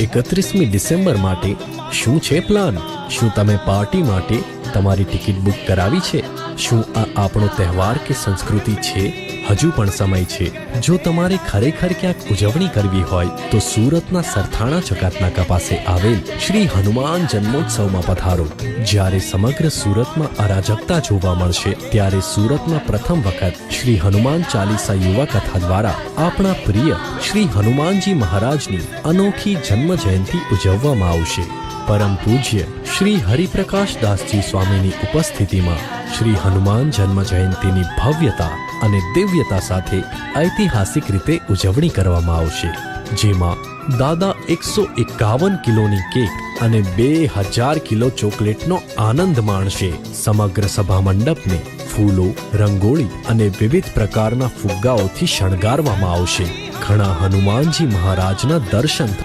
31મી December માટે શું છે પ્લાન? શું તમે પાર્ટી માટે તમારી ટિકિટ બુક કરાવી છે? શું આ આપણો તહેવાર કે સંસ્કૃતિ છે? હજુ પણ સમય છે. જો તમારે ખરેખર ક્યાંક ઉજવણી કરવી હોય તો સુરતના સરથાણા ચકાતનાકા પાસે આવેલ શ્રી હનુમાન જન્મોત્સવમાં પધારો. જ્યારે સમગ્ર સુરતમાં અરાજકતા જોવા મળશે ત્યારે સુરતમાં પ્રથમ વખત શ્રી હનુમાન ચાલીસા યુવા કથા દ્વારા આપણા પ્રિય શ્રી હનુમાનજી મહારાજની અનોખી જન્મ જયંતિ ઉજવવામાં આવશે. પરમ પૂજ્ય શ્રી હરિપ્રકાશ દાસજી સ્વામીની ઉપસ્થિતિમાં શ્રી હનુમાન જન્મ જયંતિની ભવ્યતા અને દિવ્યતા સાથે ઐતિહાસિક રીતે ઉજવણી કરવામાં આવશે, જેમાં દાદા 151 કિલોની કેક અને 2000 કિલો ચોકલેટનો આનંદ માણશે. સમગ્ર સભા મંડપને ફૂલો, રંગોળી અને વિવિધ પ્રકારના ફુગ્ગાઓથી શણગારવામાં આવશે. ઘણા હનુમાનજી મહારાજના દર્શન